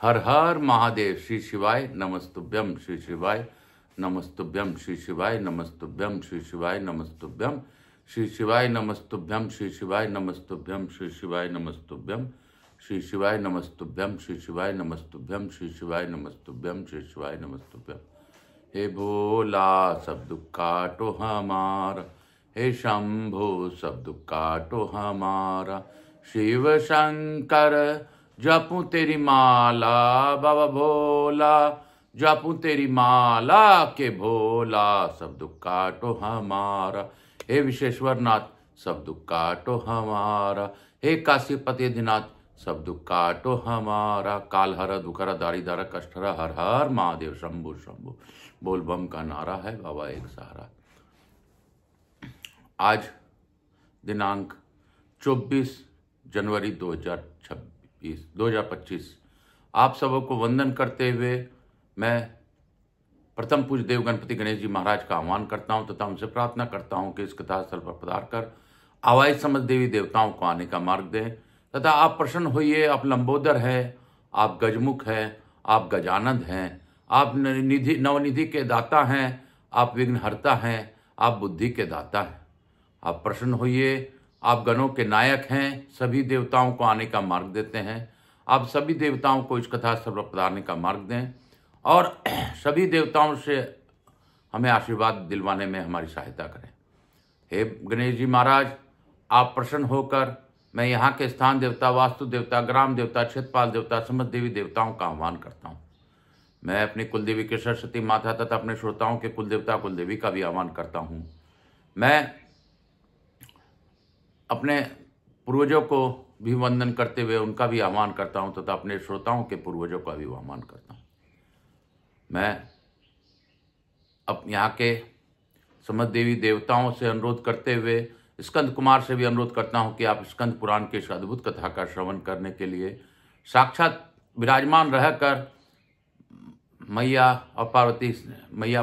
हर हर महादेव। श्री शिवाय नमस्तुभ्यम। श्री शिवाय नमस्तुभ्यम। श्री शिवाय नमस्तुभ्यम। श्री शिवाय नमस्तुभ्यम। श्री शिवाय नमस्तुभ्यम। श्री शिवाय नमस्तुभ्यम। श्री शिवाय नमस्तुभ्यम। श्री शिवाय नमस्तुभ्यम। श्री शिवाय नमस्तुभ्यम। श्री शिवाय नमस्तुभ्यम। श्री शिवाय नमस्तुभ्यम। हे भोला सब दुख काटो हमारा, हे शंभो सब दुख काटो हमारा। शिव शंकर जपूं तेरी माला, बाबा भोला जपूं तेरी माला के भोला सब दुख काटो हमारा। हे विश्वेश्वर नाथ सब दुख काटो हमारा। हे काशीपति अधिनाथ सब दुख काटो हमारा। काल हर दुखहर दारिद्र कष्ट हर, हर हर महादेव शंभु शंभु बोल बम का नारा है बाबा एक सहारा। आज दिनांक 24 जनवरी 2025 आप सबको वंदन करते हुए मैं प्रथम पूज्य देव गणपति गणेश जी महाराज का आह्वान करता हूं तथा उनसे प्रार्थना करता हूं कि इस कथा स्थल पर पधार कर आवाज समझ देवी देवताओं को आने का मार्ग दें तथा आप प्रसन्न होइए। आप लंबोदर हैं, आप गजमुख हैं, आप गजानंद हैं, आप नवनिधि के दाता हैं, आप विघ्नहर्ता हैं, आप बुद्धि के दाता हैं। आप प्रसन्न होइए। आप गणों के नायक हैं, सभी देवताओं को आने का मार्ग देते हैं। आप सभी देवताओं को इस कथा स्थल पर पधारने का मार्ग दें और सभी देवताओं से हमें आशीर्वाद दिलवाने में हमारी सहायता करें। हे गणेश जी महाराज, आप प्रसन्न होकर मैं यहाँ के स्थान देवता, वास्तु देवता, ग्राम देवता, क्षेत्रपाल देवता, समस्त देवी देवताओं का आह्वान करता हूँ। मैं अपनी कुलदेवी के सरस्वती माता तथा अपने श्रोताओं के कुलदेवता कुलदेवी का भी आह्वान करता हूँ। मैं अपने पूर्वजों को भी वंदन करते हुए उनका भी आह्वान करता हूँ तथा अपने श्रोताओं के पूर्वजों का भी आह्वान करता हूँ। मैं अब यहाँ के समस्त देवी देवताओं से अनुरोध करते हुए स्कंद कुमार से भी अनुरोध करता हूँ कि आप स्कंद पुराण के इस अद्भुत कथा का श्रवण करने के लिए साक्षात विराजमान रहकर मैया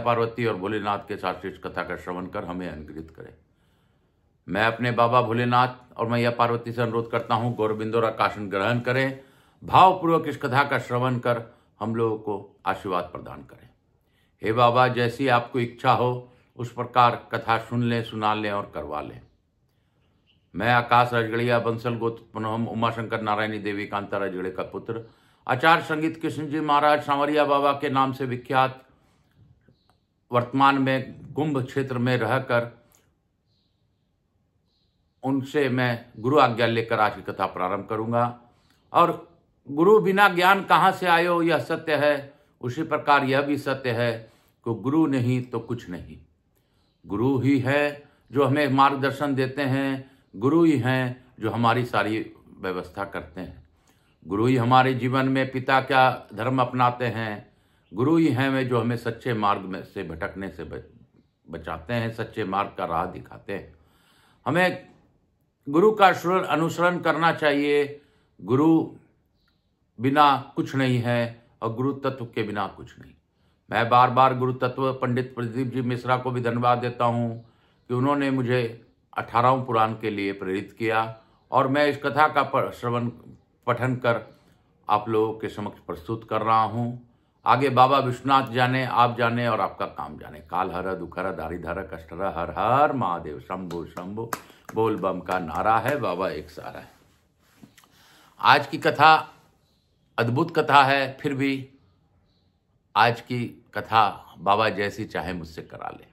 पार्वती और भोलेनाथ के साथ इस कथा का श्रवण कर हमें अनुग्रहित करें। मैं अपने बाबा भोलेनाथ और मैया पार्वती से अनुरोध करता हूँ गौरबिंदोरा का आसन ग्रहण करें, भावपूर्वक इस कथा का श्रवण कर हम लोगों को आशीर्वाद प्रदान करें। हे बाबा, जैसी आपको इच्छा हो उस प्रकार कथा सुन लें, सुना लें और करवा लें। मैं आकाश राजगढ़िया बंसल गोत्र उमाशंकर नारायणी देवी कांता राजगढ़े का पुत्र आचार्य संगीत कृष्ण जी महाराज सांवरिया बाबा के नाम से विख्यात, वर्तमान में कुंभ क्षेत्र में रहकर उनसे मैं गुरु आज्ञा लेकर आज की कथा प्रारंभ करूंगा। और गुरु बिना ज्ञान कहाँ से आयो, यह सत्य है। उसी प्रकार यह भी सत्य है कि गुरु नहीं तो कुछ नहीं। गुरु ही है जो हमें मार्गदर्शन देते हैं, गुरु ही हैं जो हमारी सारी व्यवस्था करते हैं, गुरु ही हमारे जीवन में पिता क्या धर्म अपनाते हैं, गुरु ही हैं जो हमें सच्चे मार्ग में से भटकने से बचाते हैं, सच्चे मार्ग का राह दिखाते हैं। हमें गुरु का अनुसरण करना चाहिए। गुरु बिना कुछ नहीं है और गुरु तत्व के बिना कुछ नहीं। मैं बार बार गुरु तत्व पंडित प्रदीप जी मिश्रा को भी धन्यवाद देता हूँ कि उन्होंने मुझे 18वें पुराण के लिए प्रेरित किया और मैं इस कथा का श्रवण पठन कर आप लोगों के समक्ष प्रस्तुत कर रहा हूँ। आगे बाबा विश्वनाथ जाने, आप जाने और आपका काम जाने। काल हर दुखहर दारिद्र कष्ट हर, हर हर महादेव शंभु शंभु बोल बम का नारा है बाबा एक सहारा है। आज की कथा अद्भुत कथा है, फिर भी आज की कथा बाबा जैसी चाहे मुझसे करा ले।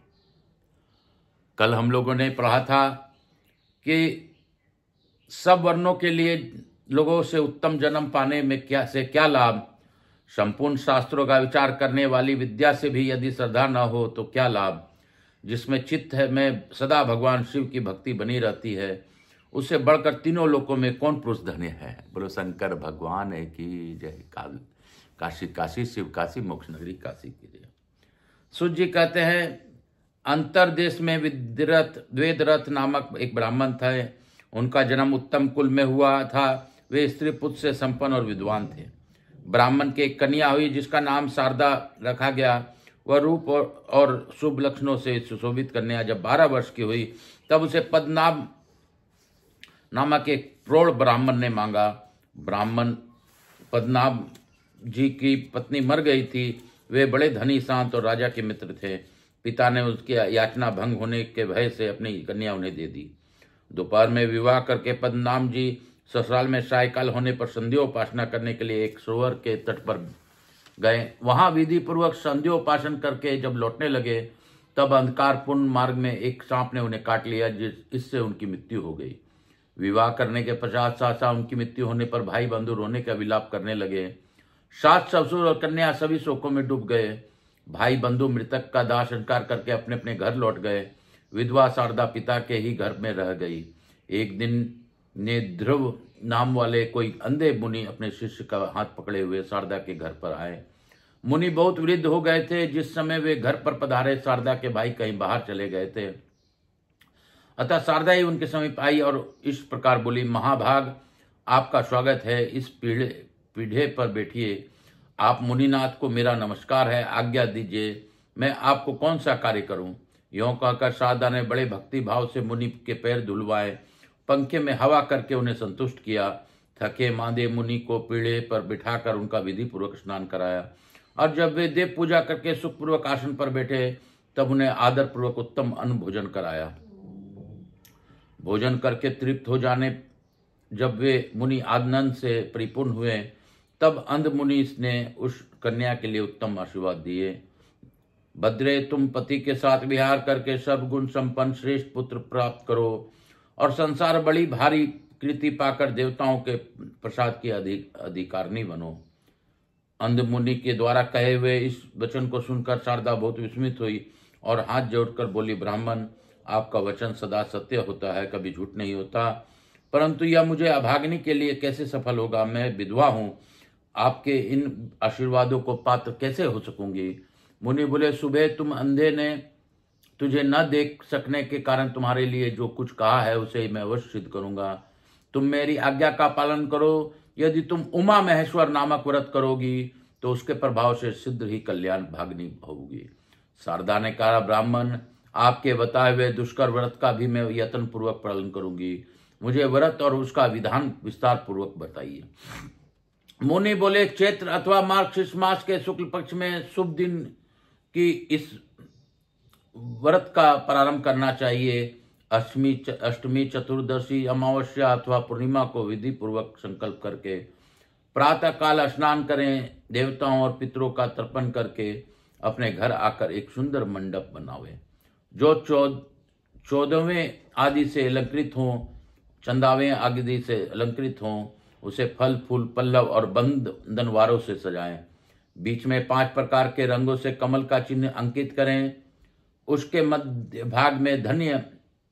कल हम लोगों ने पढ़ा था कि सब वर्णों के लिए लोगों से उत्तम जन्म पाने में क्या लाभ, संपूर्ण शास्त्रों का विचार करने वाली विद्या से भी यदि श्रद्धा न हो तो क्या लाभ, जिसमें चित्त है में सदा भगवान शिव की भक्ति बनी रहती है, उससे बढ़कर तीनों लोकों में कौन पुरुष धन्य है। बोलो शंकर भगवान की जय। काशी काशी शिव काशी मोक्ष नगरी काशी की जय। सूत जी कहते हैं अंतरदेश में द्वेदरथ नामक एक ब्राह्मण थे। उनका जन्म उत्तम कुल में हुआ था। वे स्त्री पुत्र से संपन्न और विद्वान थे। ब्राह्मण की एक कन्या हुई जिसका नाम शारदा रखा गया। वह रूप और शुभ लक्षणों से सुशोभित कन्या जब 12 वर्ष की हुई तब उसे पद्मनाभ नामक एक प्रौढ़ ब्राह्मण ने मांगा। ब्राह्मण पद्मनाभ जी की पत्नी मर गई थी। वे बड़े धनी, शांत और राजा के मित्र थे। पिता ने उसकी याचना भंग होने के भय से अपनी कन्या उन्हें दे दी। दोपहर में विवाह करके पद्मनाभ जी ससुराल में सायकाल होने पर संध्योपासना करने के लिए एक सरोवर के तट पर गए। वहां विधि पूर्वक संध्योपासन करके जब लौटने लगे तब अंधकारपूर्ण मार्ग में एक सांप ने उन्हें काट लिया, इससे उनकी मृत्यु हो गई। विवाह करने के पश्चात सासा उनकी मृत्यु होने पर भाई बंधु रोने का विलाप करने लगे। सास ससुर और कन्या सभी शोकों में डूब गए। भाई बंधु मृतक का दाह संस्कार करके अपने अपने घर लौट गए। विधवा शारदा पिता के ही घर में रह गई। एक दिन ने ध्रुव नाम वाले कोई अंधे मुनि अपने शिष्य का हाथ पकड़े हुए शारदा के घर पर आए। मुनि बहुत वृद्ध हो गए थे। जिस समय वे घर पर पधारे सीता के भाई कहीं बाहर चले गए थे, अतः शारदा ही उनके समीप आई और इस प्रकार बोली, महाभाग, आपका स्वागत है, इस पीढ़े पर बैठिए। आप मुनिनाथ को मेरा नमस्कार है, आज्ञा दीजिए, मैं आपको कौन सा कार्य करूं। यों कहकर शारदा ने बड़े भक्ति भाव से मुनि के पैर धुलवाए, पंखे में हवा करके उन्हें संतुष्ट किया। थके मांदे मुनि को पीढ़े पर बिठाकर उनका विधि पूर्वक स्नान कराया और जब वे देव पूजा करके सुखपूर्वक आसन पर बैठे तब उन्हें आदर पूर्वक उत्तम अन्न भोजन कराया। भोजन करके तृप्त हो जाने जब वे मुनि आनंद से परिपूर्ण हुए तब अंध मुनि ने उस कन्या के लिए उत्तम आशीर्वाद दिए। भद्रे, तुम पति के साथ विहार करके सब गुण संपन्न श्रेष्ठ पुत्र प्राप्त करो और संसार बड़ी भारी कृति पाकर देवताओं के प्रसाद की अधिकारिणी बनो। अंध मुनि के द्वारा कहे हुए इस वचन को सुनकर शारदा बहुत विस्मित हुई और हाथ जोड़कर बोली, ब्राह्मण, आपका वचन सदा सत्य होता है, कभी झूठ नहीं होता, परंतु यह मुझे अभागिनी के लिए कैसे सफल होगा। मैं विधवा हूं, आपके इन आशीर्वादों को पात्र कैसे हो सकूंगी। मुनि बोले, सुबह तुम अंधे ने तुझे न देख सकने के कारण तुम्हारे लिए जो कुछ कहा है उसे मैं अवश्य सिद्ध करूंगा। तुम मेरी आज्ञा का पालन करो। यदि तुम उमा महेश्वर नामक व्रत करोगी तो उसके प्रभाव से सिद्ध ही कल्याण भागिनी होगी। शारदा ने कहा, ब्राह्मण, आपके बताए हुए दुष्कर व्रत का भी मैं यत्न पूर्वक पालन करूंगी। मुझे व्रत और उसका विधान विस्तार पूर्वक बताइए। मुनि बोले, चैत्र अथवा मार्गशीर्ष मास के शुक्ल पक्ष में शुभ दिन की इस व्रत का प्रारंभ करना चाहिए। अष्टमी, चतुर्दशी, अमावस्या अथवा पूर्णिमा को विधि पूर्वक संकल्प करके प्रातः काल स्नान करें। देवताओं और पितरों का तर्पण करके अपने घर आकर एक सुंदर मंडप बनावे जो 14वें आदि से अलंकृत हों, चंदावें आदि से अलंकृत हों। उसे फल फूल, पल्लव और बंधनवारों से सजाएं। बीच में 5 प्रकार के रंगों से कमल का चिन्ह अंकित करें। उसके मध्य भाग में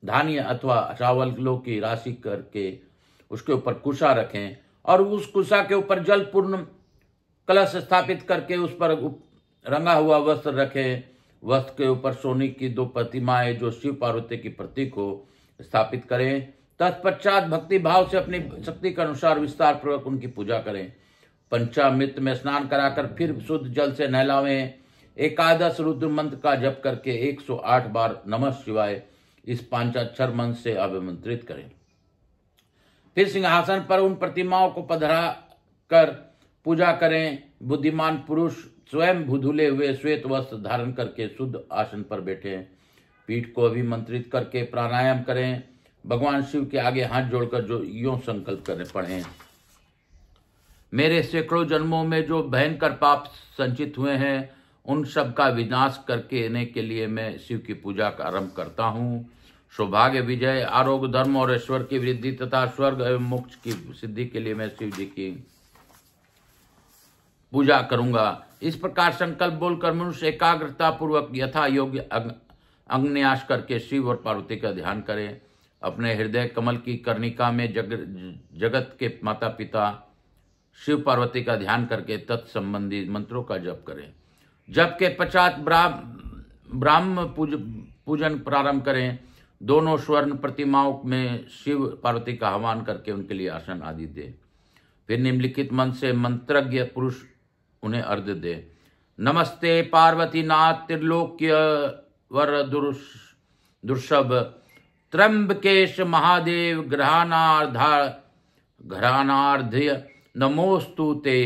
धान्य अथवा चावलों की राशि करके उसके ऊपर कुशा रखें और उस कुशा के ऊपर जल पूर्ण कलश स्थापित करके उस पर रंगा हुआ वस्त्र रखें। वस्त्र के ऊपर सोने की 2 प्रतिमाएं जो शिव पार्वती की प्रतीक को स्थापित करें। तत्पश्चात भक्ति भाव से अपनी शक्ति के अनुसार विस्तार पूर्वक उनकी पूजा करें। पंचामृत में स्नान कराकर फिर शुद्ध जल से नहलावें। एकादश रुद्र मंत्र का जप करके 108 बार नमः शिवाय इस पांचाक्षर मंत्र से अभिमंत्रित करें। फिर सिंहासन पर उन प्रतिमाओं को पधरा कर पूजा करें। बुद्धिमान पुरुष स्वयं धुले हुए श्वेत वस्त्र धारण करके शुद्ध आसन पर बैठे, पीठ को अभिमंत्रित करके प्राणायाम करें। भगवान शिव के आगे हाथ जोड़कर जो यूं संकल्प करें, पढ़ें, मेरे सैकड़ों जन्मों में जो भयंकर पाप संचित हुए हैं उन सब का विनाश करके देने के लिए मैं शिव की पूजा का आरंभ करता हूँ। सौभाग्य, विजय, आरोग्य, धर्म और ऐश्वर्य की वृद्धि तथा स्वर्ग एवं मोक्ष की सिद्धि के लिए मैं शिव जी की पूजा करूंगा। इस प्रकार संकल्प बोलकर मनुष्य एकाग्रता पूर्वक यथा योग्य अंगन्यास करके शिव और पार्वती का ध्यान करें। अपने हृदय कमल की कर्णिका में जगत के माता पिता शिव पार्वती का ध्यान करके तत्संबंधी मंत्रों का जप करें। जप के पश्चात ब्राह्म पूजन प्रारंभ करें। दोनों स्वर्ण प्रतिमाओं में शिव पार्वती का आह्वान करके उनके लिए आसन आदि दे। फिर निम्नलिखित मंत्र से मंत्रज्ञ पुरुष उन्हें अर्घ्य दे। नमस्ते पार्वती नाथ त्रिलोक्य वर दुर्शभ त्र्यंबकेश महादेव घ्राणार्ध्य नमोस्तु ते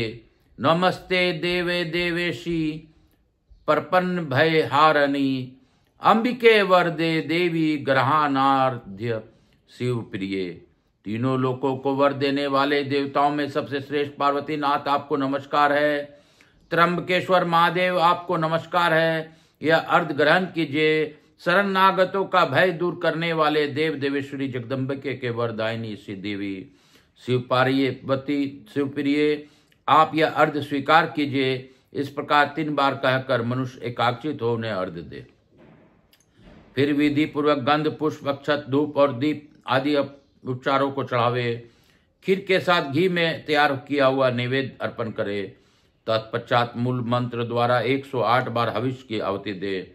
नमस्ते देवे देवेशी परपन्न भय हारणी, अंबिके वरदे देवी ग्रहानार्ध्य शिव प्रिय। तीनों लोकों को वर देने वाले देवताओं में सबसे श्रेष्ठ पार्वती नाथ आपको नमस्कार है। त्र्यंबकेश्वर महादेव आपको नमस्कार है। यह अर्ध ग्रहण कीजिए। शरणागतों का भय दूर करने वाले देव देवेश्वरी जगदम्बिके के वरदायिनी श्री देवी शिव पार्वती शिवप्रिय, आप यह अर्ध स्वीकार कीजिए। इस प्रकार 3 बार कहकर मनुष्य एकाग्रचित हो उन्हें अर्ध दे। फिर विधि पूर्वक गंध, पुष्प, अक्षत, धूप और दीप आदि उपचारों को चढ़ावे। खीर के साथ घी में तैयार किया हुआ नैवेद्य अर्पण करे। तत्पश्चात मूल मंत्र द्वारा 108 बार हविष्य की आहुति दे।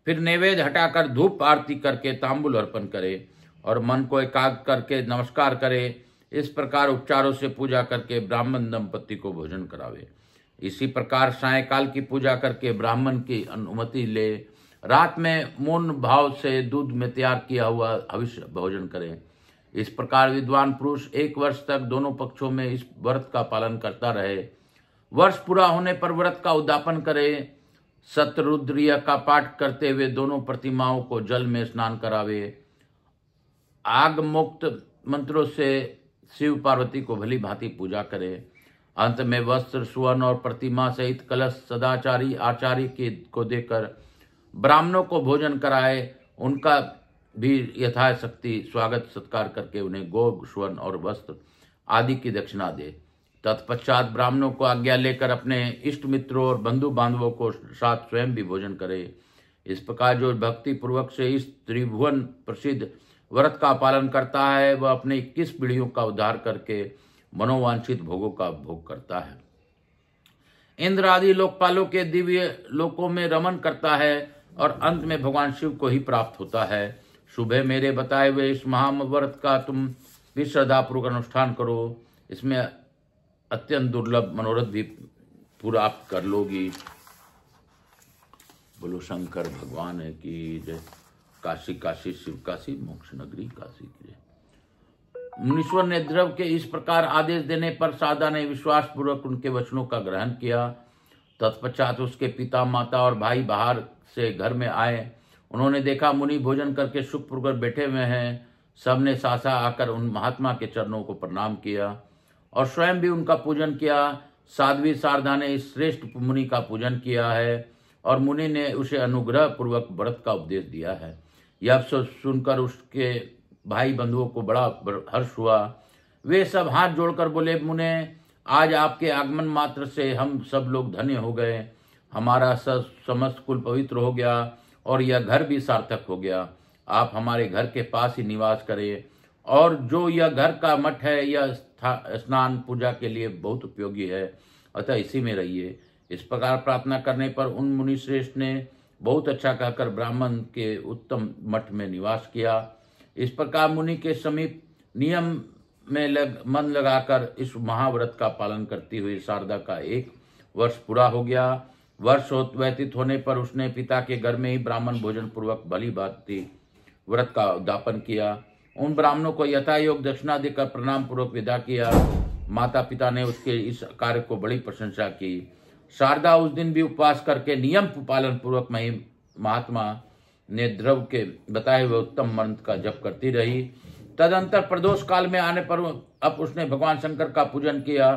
फिर नैवेद्य हटाकर धूप आरती करके तांबूल अर्पण करे और मन को एकाग्र करके नमस्कार करे। इस प्रकार उपचारों से पूजा करके ब्राह्मण दंपति को भोजन करावे। इसी प्रकार सायंकाल की पूजा करके ब्राह्मण की अनुमति ले रात में मौन भाव से दूध में तैयार किया हुआ हविष्य भोजन करें। इस प्रकार विद्वान पुरुष 1 वर्ष तक दोनों पक्षों में इस व्रत का पालन करता रहे। वर्ष पूरा होने पर व्रत का उद्यापन करे। शतरुद्रीय का पाठ करते हुए दोनों प्रतिमाओं को जल में स्नान करावे। आग मुक्त मंत्रों से शिव पार्वती को भली भांति पूजा करे। अंत में वस्त्र, सुवर्ण और प्रतिमा सहित कलश सदाचारी आचार्य को देकर ब्राह्मणों को भोजन कराए। उनका भी यथाशक्ति स्वागत सत्कार करके उन्हें गो, स्वर्ण और वस्त्र आदि की दक्षिणा दे। तत्पश्चात ब्राह्मणों को आज्ञा लेकर अपने इष्ट मित्रों और बंधु बांधवों को साथ स्वयं भी भोजन करे। इस प्रकार जो भक्ति पूर्वक से इस त्रिभुवन प्रसिद्ध व्रत का पालन करता है वह अपने 21 पीढ़ियों का उद्धार करके मनोवांछित भोगों का भोग करता है। इंद्र आदि लोकपालों के दिव्य लोकों में रमन करता है और अंत में भगवान शिव को ही प्राप्त होता है। सुबह मेरे बताए हुए इस महाव्रत का तुम भी श्रद्धापूर्वक अनुष्ठान करो। इसमें अत्यंत दुर्लभ मनोरथ भी पूरा कर लोगी। बोलो शंकर भगवान है कि जय। काशी काशी शिव काशी, मोक्ष नगरी काशी की जय। मुनीश्वर ने ध्रुव के इस प्रकार आदेश देने पर शारदा ने विश्वास पूर्वक उनके वचनों का ग्रहण किया। तत्पश्चात उसके पिता, माता और भाई बाहर से घर में आए। उन्होंने देखा मुनि भोजन करके सुखपूर्वक बैठे हुए हैं। सबने सासा आकर उन महात्मा के चरणों को प्रणाम किया और स्वयं भी उनका पूजन किया। साध्वी शारदा ने इस श्रेष्ठ मुनि का पूजन किया है और मुनि ने उसे अनुग्रह पूर्वक व्रत का उपदेश दिया है। यह सुनकर उसके भाई बंधुओं को बड़ा हर्ष हुआ। वे सब हाथ जोड़कर बोले, मुने, आज आपके आगमन मात्र से हम सब लोग धन्य हो गए। हमारा समस्त कुल पवित्र हो गया और यह घर भी सार्थक हो गया। आप हमारे घर के पास ही निवास करें और जो यह घर का मठ है यह स्नान पूजा के लिए बहुत उपयोगी है, अतः इसी में रहिए। इस प्रकार प्रार्थना करने पर उन मुनि श्रेष्ठ ने बहुत अच्छा कहकर ब्राह्मण के उत्तम मठ में निवास किया। इस प्रकार मुनि के समीप नियम में मन लगाकर इस महाव्रत का पालन करती हुई शारदा का 1 वर्ष पूरा हो गया। वर्ष व्यतीत होने पर उसने पिता के घर में ही ब्राह्मण भोजन पूर्वक भली भांति व्रत का उद्यापन किया। उन ब्राह्मणों को यथायोग दक्षिणा देकर प्रणाम पूर्वक विदा किया। माता पिता ने उसके इस कार्य को बड़ी प्रशंसा की। शारदा उस दिन भी उपवास करके नियम पालन पूर्वक महात्मा ने ध्रुव के बताए हुए उत्तम मंत्र का जप करती रही। तदंतर प्रदोष काल में आने पर अब उसने भगवान शंकर का पूजन किया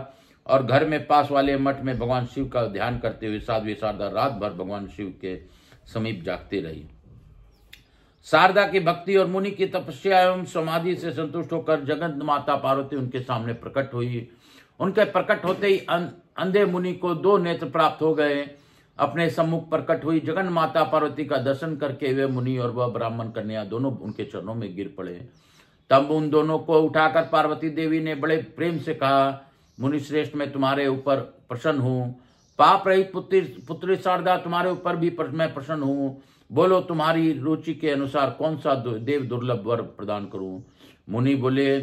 और घर में पास वाले मठ में भगवान शिव का ध्यान करते हुए साध्वी शारदा रात भर भगवान शिव के समीप जागती रही। शारदा की भक्ति और मुनि की तपस्या एवं समाधि से संतुष्ट होकर जगत माता पार्वती उनके सामने प्रकट हुई। उनके प्रकट होते ही अंधे मुनि को 2 नेत्र प्राप्त हो गए। अपने सम्मुख प्रकट हुई जगन माता पार्वती का दर्शन करके वे मुनि और वह ब्राह्मण कन्या दोनों उनके चरणों में गिर पड़े। तब उन दोनों को उठाकर पार्वती देवी ने बड़े प्रेम से कहा, मुनि श्रेष्ठ, मैं तुम्हारे ऊपर प्रसन्न हूँ। पाप रहित पुत्री शारदा, तुम्हारे ऊपर भी मैं प्रसन्न हूँ। बोलो, तुम्हारी रुचि के अनुसार कौन सा देव दुर्लभ वर प्रदान करूं? मुनि बोले,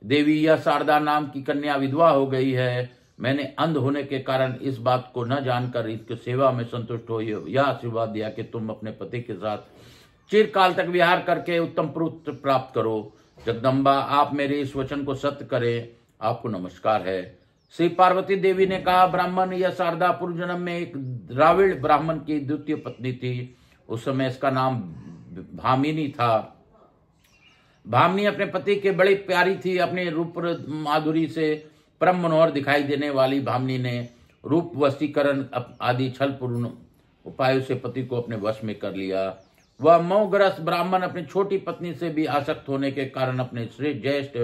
देवी, यह शारदा नाम की कन्या विधवा हो गई है। मैंने अंध होने के कारण इस बात को न जानकर इसकी सेवा में संतुष्ट हो यह आशीर्वाद दिया कि तुम अपने पति के साथ चिरकाल तक विहार करके उत्तम पुत्र प्राप्त करो। जगदम्बा, आप मेरे इस वचन को सत्य करें। आपको नमस्कार है। श्री पार्वती देवी ने कहा, ब्राह्मण यह शारदा पूर्व जन्म में एक द्राविड़ ब्राह्मण की द्वितीय पत्नी थी। उस समय इसका नाम भामिनी था। भामिनी अपने पति के बड़ी प्यारी थी। अपने रूप माधुरी से परम मनोहर दिखाई देने वाली भामिनी ने रूप वशीकरण आदि छलपूर्ण उपायों से पति को अपने वश में कर लिया। वह मोहग्रस्त ब्राह्मण अपनी छोटी पत्नी से भी आसक्त होने के कारण अपने श्रेष्ठ ज्येष्ठ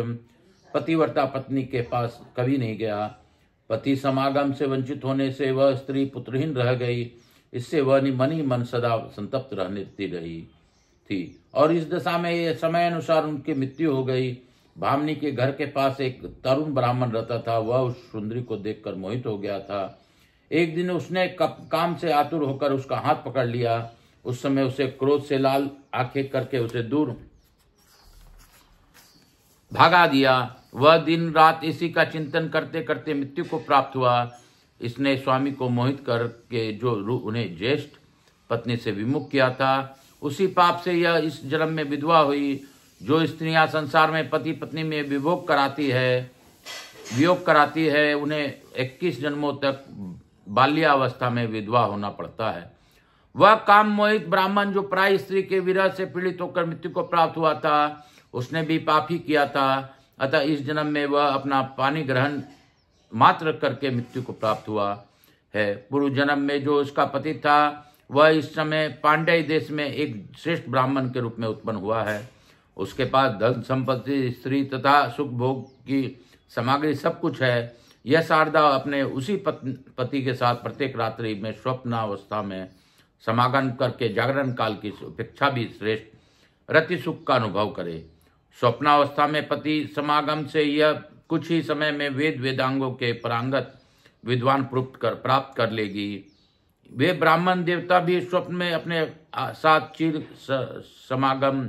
पतिव्रता पत्नी के पास कभी नहीं गया। पति समागम से वंचित होने से वह स्त्री पुत्रहीन रह गई। इससे वह मन ही मन सदा संतप्त रहती रही थी और इस दशा में ये समय अनुसार उनकी मृत्यु हो गई। भामिनी के घर के पास एक तरुण ब्राह्मण रहता था। वह उस सुंदरी को देखकर मोहित हो गया था। एक दिन उसने काम से आतुर होकर उसका हाथ पकड़ लिया। उस समय उसे क्रोध से लाल आंखें करके उसे दूर भागा दिया। वह दिन रात इसी का चिंतन करते करते मृत्यु को प्राप्त हुआ। इसने स्वामी को मोहित करके जो उन्हें ज्येष्ठ पत्नी से विमुख किया था, उसी पाप से यह इस जन्म में विधवा हुई। जो स्त्रियां संसार में पति पत्नी में वियोग कराती है उन्हें 21 जन्मों तक बाल्यावस्था में विधवा होना पड़ता है। वह काम मोहित ब्राह्मण जो प्राय स्त्री के विरह से पीड़ित होकर मृत्यु को प्राप्त हुआ था, उसने भी पाप ही किया था। अतः इस जन्म में वह अपना पानी ग्रहण मात्र करके मृत्यु को प्राप्त हुआ है। पूर्व जन्म में जो उसका पति था वह इस समय पांड्य देश में एक श्रेष्ठ ब्राह्मण के रूप में उत्पन्न हुआ है। उसके पास धन संपत्ति, स्त्री तथा सुख भोग की सामग्री सब कुछ है। यह शारदा अपने उसी पति के साथ प्रत्येक रात्रि में स्वप्नावस्था में समागम करके जागरण काल की अपेक्षा भी श्रेष्ठ रति सुख का अनुभव करे। स्वप्नावस्था में पति समागम से यह कुछ ही समय में वेदांगों के परांगत विद्वान प्राप्त कर लेगी। वे ब्राह्मण देवता भी स्वप्न में अपने साथ चिर समागम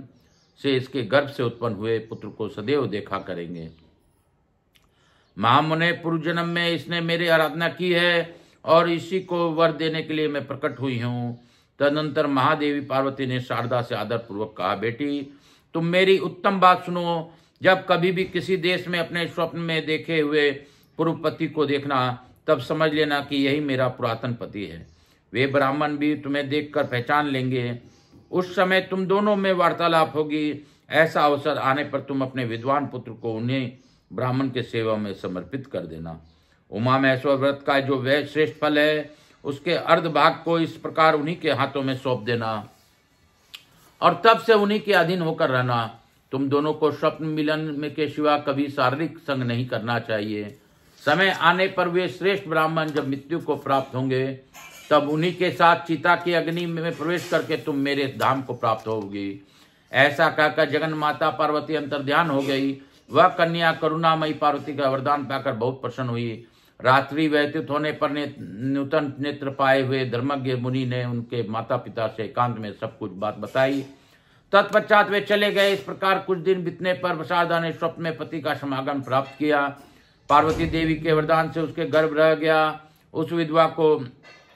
से इसके गर्भ से उत्पन्न हुए पुत्र को सदैव देखा करेंगे। महामुने, पूर्व जन्म में इसने मेरी आराधना की है और इसी को वर देने के लिए मैं प्रकट हुई हूँ। तदनंतर महादेवी पार्वती ने शारदा से आदर पूर्वक कहा, बेटी तुम मेरी उत्तम बात सुनो। जब कभी भी किसी देश में अपने स्वप्न में देखे हुए पूर्व पति को देखना, तब समझ लेना कि यही मेरा पुरातन पति है। वे ब्राह्मण भी तुम्हें देखकर पहचान लेंगे। उस समय तुम दोनों में वार्तालाप होगी। ऐसा अवसर आने पर तुम अपने विद्वान पुत्र को उन्हें ब्राह्मण के सेवा में समर्पित कर देना। उमा महेश्वर व्रत का जो वह श्रेष्ठ फल है, उसके अर्ध भाग को इस प्रकार उन्हीं के हाथों में सौंप देना और तब से उन्हीं के अधीन होकर रहना। तुम दोनों को स्वप्न मिलन में के सिवा कभी शारीरिक संग नहीं करना चाहिए। समय आने पर वे श्रेष्ठ ब्राह्मण जब मृत्यु को प्राप्त होंगे, तब उन्हीं के साथ चिता की अग्नि में प्रवेश करके तुम मेरे धाम को प्राप्त होगी। ऐसा कहकर जगन माता पार्वती अंतर्ध्यान हो गई। वह कन्या करुणामयी पार्वती का वरदान पाकर बहुत प्रसन्न हुई। रात्रि व्यतीत होने पर नूतन नेत्र पाए हुए धर्मज्ञ मुनि ने उनके माता पिता से एकांत में सब कुछ बात बताई। तत्पश्चात वे चले गए। इस प्रकार कुछ दिन बीतने पर शारदा ने स्वप्न में पति का समागम प्राप्त किया। पार्वती देवी के वरदान से उसके गर्भ रह गया। उस विधवा को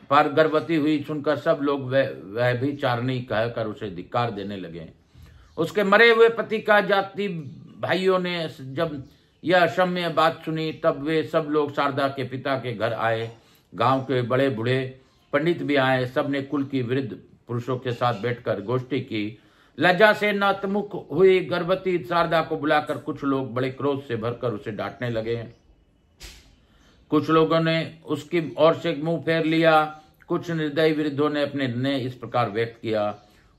पर गर्भवती हुई सुनकर सब लोग वह भी चारणी कहकर उसे धिक्कार देने लगे। उसके मरे हुए पति का जाति भाइयों ने जब यह अक्षम्य बात सुनी, तब वे सब लोग शारदा के पिता के घर आए। गांव के बड़े बूढ़े पंडित भी आए। सबने कुल की वृद्ध पुरुषों के साथ बैठकर गोष्ठी की। लज्जा से नतमुख हुई गर्भवती शारदा को बुलाकर कुछ लोग बड़े क्रोध से भरकर उसे डांटने लगे। कुछ लोगों ने उसकी ओर से मुंह फेर लिया। कुछ निर्दयी विरुद्धों ने अपने निर्णय इस प्रकार व्यक्त किया,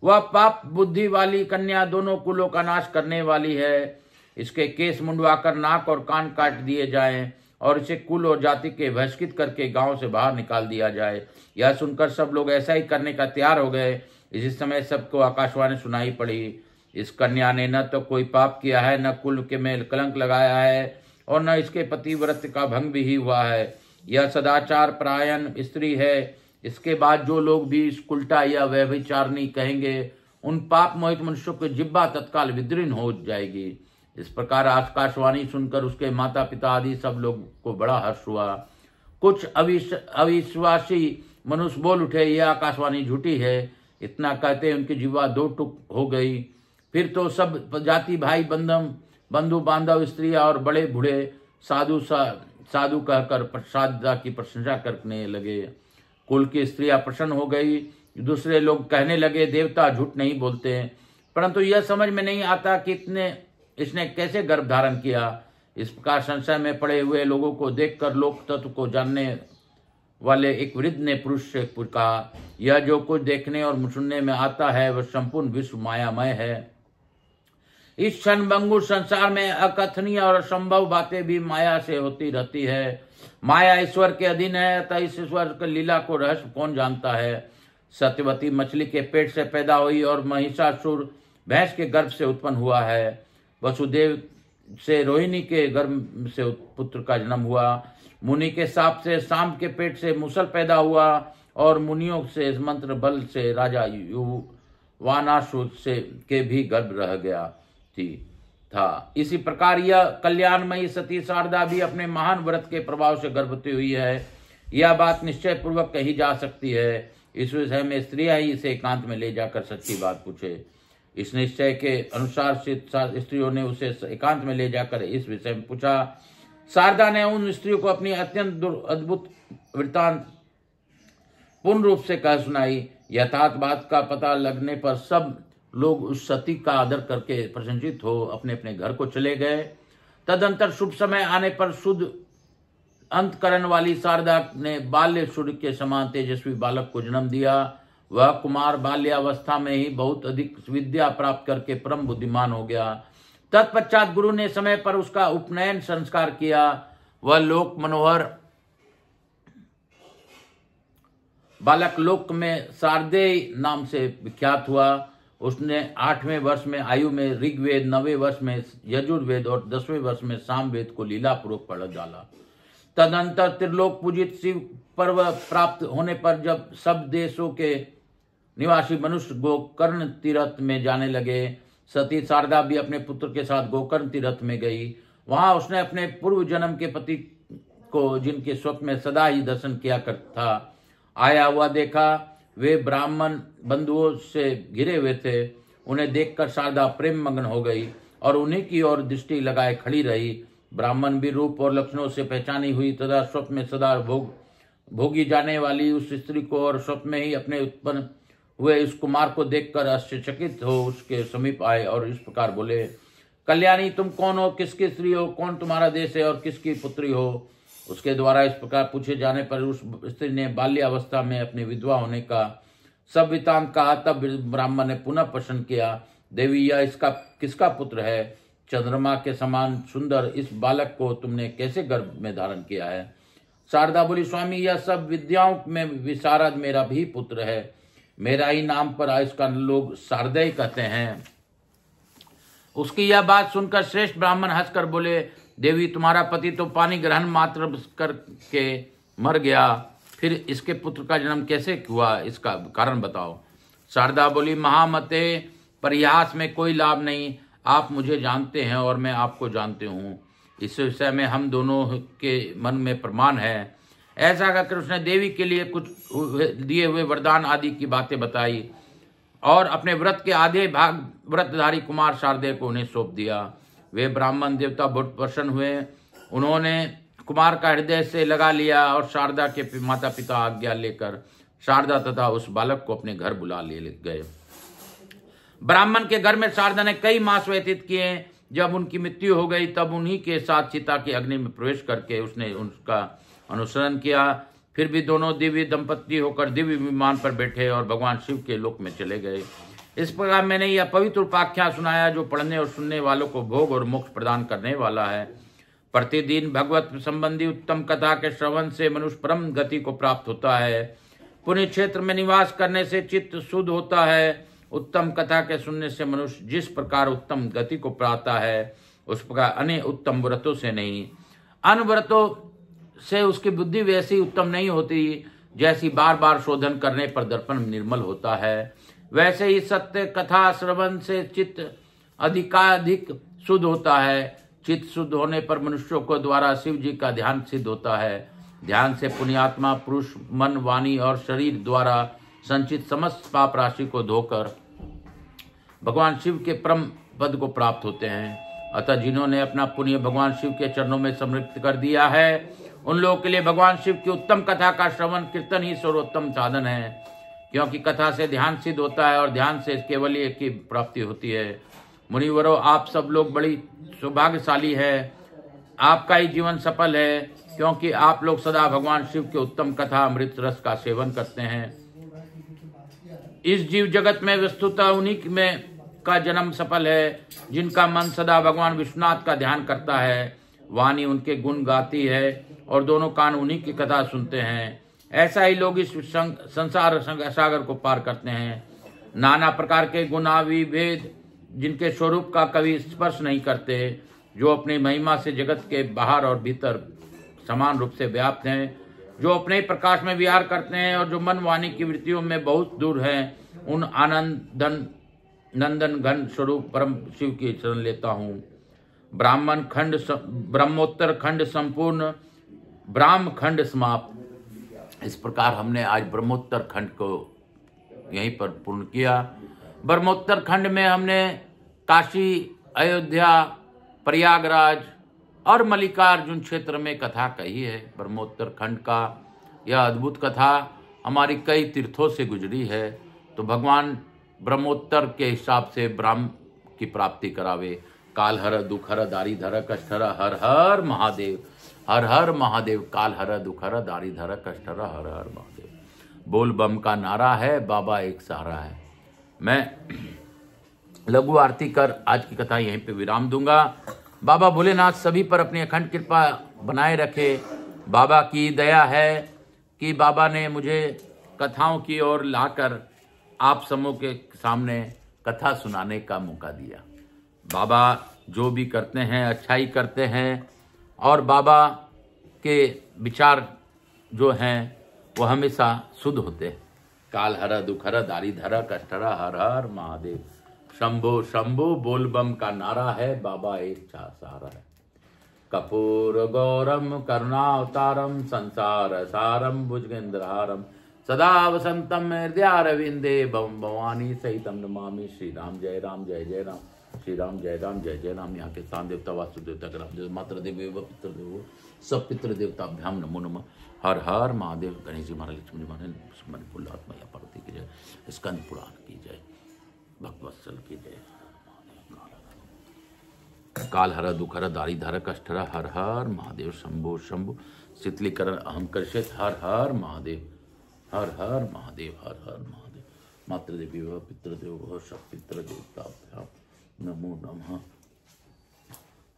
वह पाप बुद्धि वाली कन्या दोनों कुलों का नाश करने वाली है। इसके केस मुंडवाकर नाक और कान काट दिए जाएं और इसे कुल और जाति के बहिष्कृत करके गांव से बाहर निकाल दिया जाए। यह सुनकर सब लोग ऐसा ही करने का तैयार हो गए। इसी समय सबको आकाशवाणी सुनाई पड़ी, इस कन्या ने न तो कोई पाप किया है, न कुल के में कलंक लगाया है और न इसके पतिव्रत का भंग भी हुआ है। यह सदाचार परायण स्त्री है। इसके बाद जो लोग भी इस उल्टा या व्यभिचारिणी कहेंगे, उन पाप मोहित मनुष्यों की जिह्वा तत्काल विदीर्ण हो जाएगी। इस प्रकार आकाशवाणी सुनकर उसके माता पिता आदि सब लोग को बड़ा हर्ष हुआ। कुछ अविश्वासी मनुष्य बोल उठे, यह आकाशवाणी झूठी है। इतना कहते उनकी जिह्वा दो टुक हो गई। फिर तो सब जाति भाई बंधु बांधव, स्त्रियां और बड़े बूढ़े साधु साधु कहकर शारदा की प्रशंसा करने लगे। कुल की स्त्रियां प्रसन्न हो गई। दूसरे लोग कहने लगे देवता झूठ नहीं बोलते, परंतु यह समझ में नहीं आता कि इसने कैसे गर्भ धारण किया। इस प्रकार संशय में पड़े हुए लोगों को देखकर लोक तत्व को जानने वाले एक वृद्ध ने पुरुष से कहा, यह जो कुछ देखने और सुनने में आता है वह संपूर्ण विश्व मायामय है। इस क्षणभंगुर संसार में अकथनीय और असंभव बातें भी माया से होती रहती है। माया ईश्वर के अधीन है, अतः इस ईश्वर की लीला को रहस्य कौन जानता है। सत्यवती मछली के पेट से पैदा हुई और महिषासुर भैंस के गर्भ से उत्पन्न हुआ है। वसुदेव से रोहिणी के गर्भ से पुत्र का जन्म हुआ। मुनि के साप से शाम के पेट से मुसल पैदा हुआ और मुनियों से मंत्र बल से राजा वानासुर से के भी गर्भ रह गया था। इसी प्रकार यह कल्याणमयी सती शारदा भी अपने महान व्रत के प्रभाव से गर्भवती हुई है। यह बात निश्चय पूर्वक कही जा सकती है। इस विषय में स्त्रियां ही इसे एकांत में ले जाकर सच्ची बात पूछे। इस निश्चय के अनुसार स्त्रियों ने उसे एकांत में ले जाकर इस विषय में पूछा। शारदा ने उन स्त्रियों को अपनी अत्यंत अद्भुत वृत्तांत पूर्ण रूप से कह सुनाई। यथार्थ बात का पता लगने पर सब लोग उस सती का आदर करके प्रशंसित हो अपने अपने घर को चले गए। तदंतर शुभ समय आने पर शुद्ध अंतकरण वाली शारदा ने बाल्य सूर्य के समान तेजस्वी बालक को जन्म दिया। वह कुमार बाल्यावस्था में ही बहुत अधिक विद्या प्राप्त करके परम बुद्धिमान हो गया। तत्पश्चात गुरु ने समय पर उसका उपनयन संस्कार किया। वह लोक मनोहर बालक लोक में शारदेय नाम से विख्यात हुआ। उसने 8वें वर्ष में आयु में ऋग्वेद, 9वें वर्ष में यजुर्वेद और 10वें वर्ष में सामवेद को लीला पूर्वक पढ़ डाला। तदंतर त्रिलोक पूजित शिव पर्व प्राप्त होने पर जब सब देशों के निवासी मनुष्य गोकर्ण तीर्थ में जाने लगे, सती शारदा भी अपने पुत्र के साथ गोकर्ण तीर्थ में गई। वहां उसने अपने पूर्व जन्म के पति को, जिनके स्वप्न में सदा ही दर्शन किया करता आया हुआ देखा। वे ब्राह्मण बंधुओं से घिरे हुए थे। उन्हें देखकर शारदा प्रेम मग्न हो गई और उन्हीं की ओर दृष्टि लगाए खड़ी रही। ब्राह्मण भी रूप और लक्षणों से पहचानी हुई तथा स्वप्न में सदा भोगी जाने वाली उस स्त्री को और स्वप्न में ही अपने उत्पन्न हुए इस कुमार को देखकर आश्चर्यचकित हो उसके समीप आए और इस प्रकार बोले, कल्याणी तुम कौन हो, किसकी स्त्री हो, कौन तुम्हारा देश है और किसकी पुत्री हो। उसके द्वारा इस प्रकार पूछे जाने पर उस स्त्री ने बाल्यावस्था में अपने विधवा होने का सब वृत्तांत कहा। तब ब्राह्मण ने पुनः प्रश्न किया, देवी यह इसका किसका पुत्र है? चंद्रमा के समान सुंदर इस बालक को तुमने कैसे गर्भ में धारण किया है? शारदा बोली, स्वामी यह सब विद्याओं में विशारद मेरा भी पुत्र है। मेरा ही नाम पर इसका लोग शारदेय कहते हैं। उसकी यह बात सुनकर श्रेष्ठ ब्राह्मण हंसकर बोले, देवी तुम्हारा पति तो पानी ग्रहण मात्र करके मर गया, फिर इसके पुत्र का जन्म कैसे हुआ, इसका कारण बताओ। शारदा बोली, महामते परिहास में कोई लाभ नहीं। आप मुझे जानते हैं और मैं आपको जानते हूँ। इस विषय में हम दोनों के मन में प्रमाण है। ऐसा कहकर उसने देवी के लिए कुछ दिए हुए वरदान आदि की बातें बताई और अपने व्रत के आधे भाग व्रतधारी कुमार शारदे को उन्हें सौंप दिया। वे ब्राह्मण देवता बहुत प्रसन्न हुए। उन्होंने कुमार का हृदय से लगा लिया और शारदा के माता पिता आज्ञा लेकर शारदा तथा उस बालक को अपने घर बुला ले गए। ब्राह्मण के घर में शारदा ने कई मास व्यतीत किए। जब उनकी मृत्यु हो गई तब उन्हीं के साथ चिता की अग्नि में प्रवेश करके उसने उनका अनुसरण किया। फिर भी दोनों दिव्य दंपत्ति होकर दिव्य विमान पर बैठे और भगवान शिव के लोक में चले गए। इस प्रकार मैंने यह पवित्र उपाख्यान सुनाया जो पढ़ने और सुनने वालों को भोग और मोक्ष प्रदान करने वाला है। प्रतिदिन भगवत संबंधी उत्तम कथा के श्रवण से मनुष्य परम गति को प्राप्त होता है। पुण्य क्षेत्र में निवास करने से चित्त शुद्ध होता है। उत्तम कथा के सुनने से मनुष्य जिस प्रकार उत्तम गति को पाता है उस प्रकार अन्य उत्तम व्रतों से नहीं। अन्य व्रतों से उसकी बुद्धि वैसी उत्तम नहीं होती जैसी बार बार शोधन करने पर दर्पण निर्मल होता है। वैसे ही सत्य कथा श्रवण से चित्त अधिकाधिक शुद्ध होता है। चित्त शुद्ध होने पर मनुष्यों को द्वारा शिव जी का ध्यान सिद्ध होता है। ध्यान से पुण्यात्मा पुरुष मन वाणी और शरीर द्वारा संचित समस्त पाप राशि को धोकर भगवान शिव के परम पद को प्राप्त होते हैं। अतः जिन्होंने अपना पुण्य भगवान शिव के चरणों में समर्पित कर दिया है उन लोगों के लिए भगवान शिव की उत्तम कथा का श्रवण कीर्तन ही सर्वोत्तम साधन है, क्योंकि कथा से ध्यान सिद्ध होता है और ध्यान से केवल एक की प्राप्ति होती है। मुनिवरों, आप सब लोग बड़ी सौभाग्यशाली है, आपका ही जीवन सफल है, क्योंकि आप लोग सदा भगवान शिव के उत्तम कथा अमृत रस का सेवन करते हैं। इस जीव जगत में वस्तुतः उन्हीं में का जन्म सफल है जिनका मन सदा भगवान विश्वनाथ का ध्यान करता है, वाणी उनके गुण गाती है और दोनों कान उन्हीं की कथा सुनते हैं। ऐसा ही लोग इस संसार सागर को पार करते हैं। नाना प्रकार के गुणावि भेद जिनके स्वरूप का कभी स्पर्श नहीं करते, जो अपनी महिमा से जगत के बाहर और भीतर समान रूप से व्याप्त हैं, जो अपने ही प्रकाश में विहार करते हैं और जो मन वाणी की वृत्तियों में बहुत दूर हैं, उन आनंदन नंदन घन स्वरूप परम शिव की शरण लेता हूँ। ब्रह्मोत्तर खंड संपूर्ण, ब्राह्म खंड समाप्त। इस प्रकार हमने आज ब्रह्मोत्तर खंड को यहीं पर पूर्ण किया। ब्रह्मोत्तर खंड में हमने काशी, अयोध्या, प्रयागराज और मल्लिकार्जुन क्षेत्र में कथा कही है। ब्रह्मोत्तर खंड का यह अद्भुत कथा हमारी कई तीर्थों से गुजरी है, तो भगवान ब्रह्मोत्तर के हिसाब से ब्रह्म की प्राप्ति करावे। काल हर दुख हर दारी धर कष्ट हर, हर हर महादेव, हर हर महादेव। काल हर दुख हर दारी धर कष्ट हर, हर हर महादेव। बोल बम का नारा है, बाबा एक सहारा है। मैं लघु आरती कर आज की कथा यहीं पे विराम दूंगा। बाबा भोलेनाथ सभी पर अपनी अखंड कृपा बनाए रखे। बाबा की दया है कि बाबा ने मुझे कथाओं की ओर लाकर आप समूह के सामने कथा सुनाने का मौका दिया। बाबा जो भी करते हैं अच्छा ही करते हैं, और बाबा के विचार जो हैं वो हमेशा शुद्ध होते हैं। काल हर दुख हर दारी धर कष्ट हर, हर हर महादेव। शंभो शंभो बोल बम का नारा है, बाबा एक सहारा है। कपूर गौरम करुणावतारम संसार सारम भुजगेंद्रहारम सदा वसंतम हृदयारविंदे बम भवानी सहितम नमामि। श्री राम जय राम जय जय राम, श्री राम जय राम जय जय राम। यहाँ के स्थान देवता वास्तु देवता ग्राम मातृ देव पितृ देव सब पितृ देवताभ्याम नमो नमः। हर हर महादेव। गणेश जी महाराज, लक्ष्मी जी महाराज, मणिपुर आत्मा पार्वती की जय, स्कंद पुराण की जय, भक्तवत्सल की जय। काल हर दुख हर दारी धर कष्ट हर, हर हर महादेव। शंभो शंभो शीतलीकरण अहम कर्षित, हर हर महादेव, हर हर महादेव, हर हर महादेव। मातृदेवी व पितृदेव सब पितृ देवताभ्याम नमो नमः।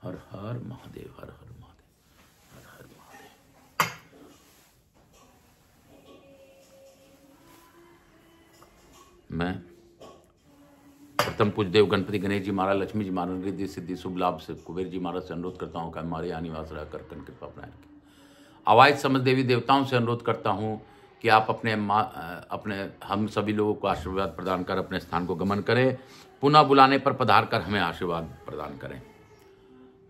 हर हर महादेव, हर हर महादेव, हर हर महादेव। मैं प्रथम पूज्य देव गणपति गणेश जी महाराज, लक्ष्मी जी महाराज, रिद्धि सिद्धि शुभ लाभ से कुबेर जी महाराज से अनुरोध करता हूँ कि हमारे यहाँ निवास रहकर कृपा बनाए रखें। आवाज समझ देवी देवताओं से अनुरोध करता हूँ कि आप अपने हम सभी लोगों को आशीर्वाद प्रदान कर अपने स्थान को गमन करें, पुनः बुलाने पर पधार कर हमें आशीर्वाद प्रदान करें।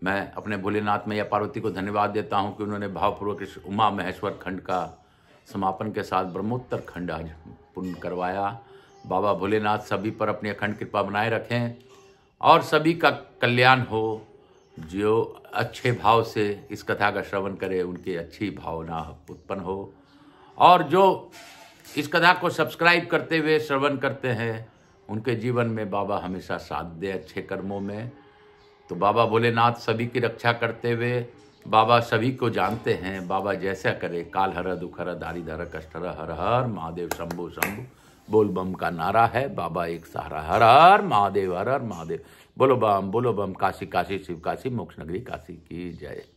मैं अपने भोलेनाथ मैया पार्वती को धन्यवाद देता हूं कि उन्होंने भावपूर्वक इस उमा महेश्वर खंड का समापन के साथ ब्रह्मोत्तर खंड आज पूर्ण करवाया। बाबा भोलेनाथ सभी पर अपनी अखंड कृपा बनाए रखें और सभी का कल्याण हो। जो अच्छे भाव से इस कथा का श्रवण करे उनकी अच्छी भावना उत्पन्न हो, और जो इस कथा को सब्सक्राइब करते हुए श्रवण करते हैं उनके जीवन में बाबा हमेशा साथ दे अच्छे कर्मों में। तो बाबा भोलेनाथ सभी की रक्षा करते हुए बाबा सभी को जानते हैं। बाबा जैसा करे, काल हर दुख हर दारी धर कष्ट हर, हर हर महादेव। शंभो शंभो बोल बम का नारा है, बाबा एक सहारा। हर हर महादेव, हर हर महादेव। बोलो बम काशी काशी शिव काशी मोक्ष नगरी काशी की जय।